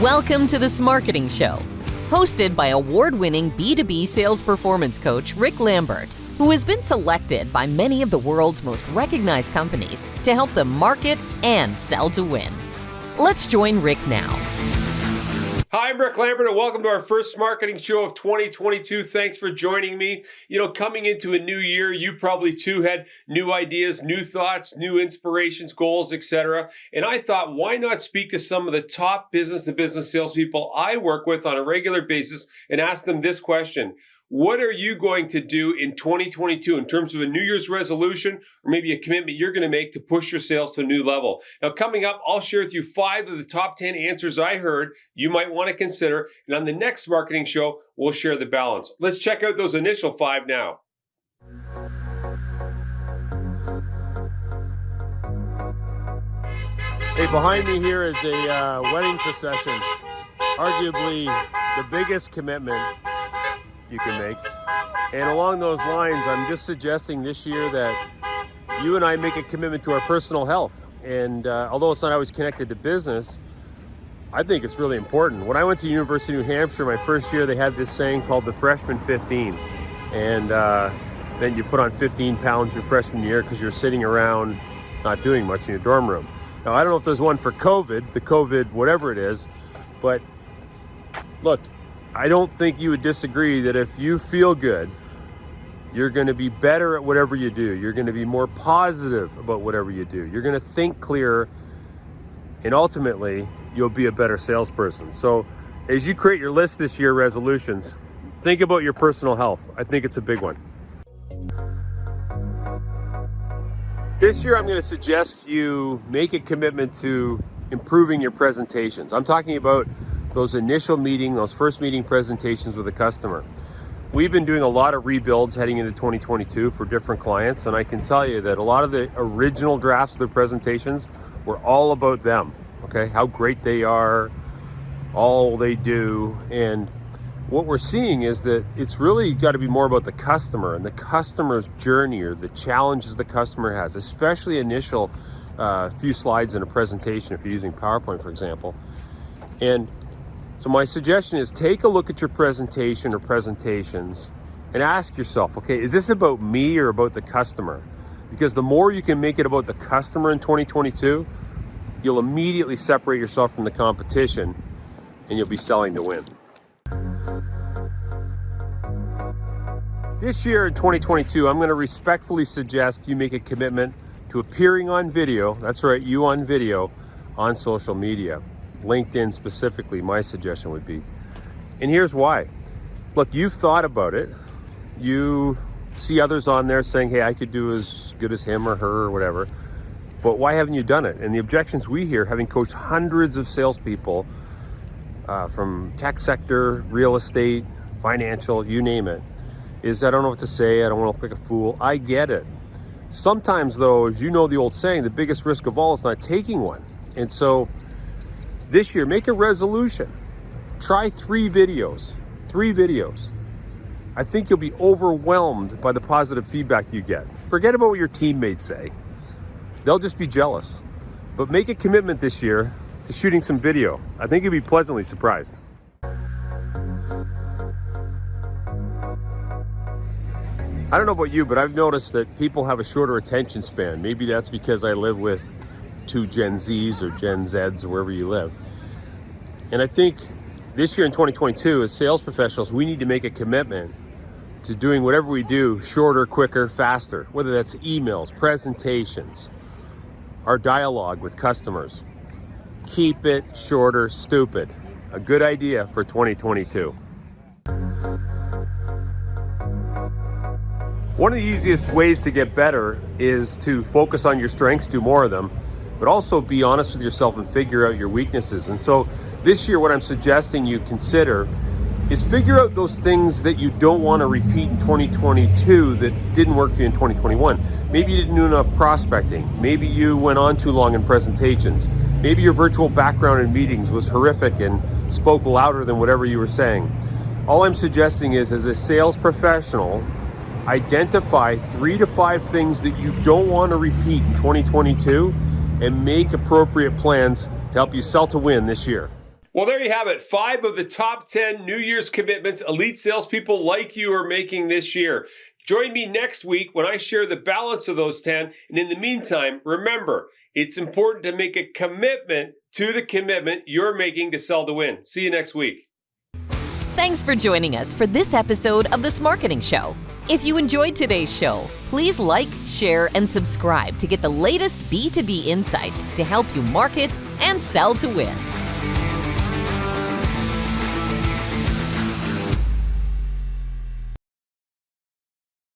Welcome to the Marketing Show, hosted by award-winning B2B sales performance coach Rick Lambert, who has been selected by many of the world's most recognized companies to help them market and sell to win. Let's join Rick now. Hi, I'm Rick Lambert, and welcome to our first marketing show of 2022. Thanks for joining me. Coming into a new year, you probably too had new ideas, new thoughts, new inspirations, goals, etc. And I thought, why not speak to some of the top business-to-business salespeople I work with on a regular basis and ask them this question: what are you going to do in 2022 in terms of a New Year's resolution or maybe a commitment you're going to make to push your sales to a new level? Now, coming up, I'll share with you 5 of the top 10 answers I heard you might want to consider. And on the next marketing show, we'll share the balance. Let's check out those initial 5 now. Hey, behind me here is a wedding procession, arguably the biggest commitment you can make. And along those lines, I'm just suggesting this year that you and I make a commitment to our personal health. And although it's not always connected to business, I think it's really important. When I went to University of New Hampshire, my first year, they had this saying called the freshman 15. And then you put on 15 pounds your freshman year because you're sitting around not doing much in your dorm room. Now, I don't know if there's one for COVID, the COVID whatever it is, but look, I don't think you would disagree that if you feel good, you're going to be better at whatever you do. You're going to be more positive about whatever you do. You're going to think clearer, and ultimately, you'll be a better salesperson. So as you create your list this year, resolutions, think about your personal health. I think it's a big one. This year, I'm going to suggest you make a commitment to improving your presentations. I'm talking about those initial those first meeting presentations with a customer. We've been doing a lot of rebuilds heading into 2022 for different clients, and I can tell you that a lot of the original drafts of their presentations were all about them, okay? How great they are, all they do, and what we're seeing is that it's really got to be more about the customer and the customer's journey or the challenges the customer has, especially initial few slides in a presentation if you're using PowerPoint, for example. And so my suggestion is take a look at your presentation or presentations and ask yourself, okay, is this about me or about the customer? Because the more you can make it about the customer in 2022, you'll immediately separate yourself from the competition and you'll be selling to win. This year in 2022, I'm going to respectfully suggest you make a commitment to appearing on video, that's right, you on video, on social media. LinkedIn specifically, my suggestion would be. And here's why. Look, you've thought about it. You see others on there saying, hey, I could do as good as him or her or whatever. But why haven't you done it? And the objections we hear, having coached hundreds of salespeople from tech sector, real estate, financial, you name it, is I don't know what to say. I don't want to look like a fool. I get it. Sometimes, though, as you know the old saying, the biggest risk of all is not taking one. And so this year, make a resolution. Try 3 videos. 3 videos. I think you'll be overwhelmed by the positive feedback you get. Forget about what your teammates say. They'll just be jealous. But make a commitment this year to shooting some video. I think you'll be pleasantly surprised. I don't know about you, but I've noticed that people have a shorter attention span. Maybe that's because I live with 2 Gen Zs or Gen Zs or wherever you live. And I think this year in 2022, as sales professionals, we need to make a commitment to doing whatever we do shorter, quicker, faster, whether that's emails, presentations, our dialogue with customers. Keep it shorter, stupid. A good idea for 2022. One of the easiest ways to get better is to focus on your strengths, do more of them, but also be honest with yourself and figure out your weaknesses. And so this year, what I'm suggesting you consider is figure out those things that you don't want to repeat in 2022 that didn't work for you in 2021. Maybe you didn't do enough prospecting. Maybe you went on too long in presentations. Maybe your virtual background in meetings was horrific and spoke louder than whatever you were saying. All I'm suggesting is, as a sales professional, identify 3 to 5 things that you don't want to repeat in 2022 and make appropriate plans to help you sell to win this year. Well, there you have it. 5 of the top 10 New Year's commitments elite salespeople like you are making this year. Join me next week when I share the balance of those 10. And in the meantime, remember, it's important to make a commitment to the commitment you're making to sell to win. See you next week. Thanks for joining us for this episode of The Smarketing Show. If you enjoyed today's show, please like, share, and subscribe to get the latest B2B insights to help you market and sell to win.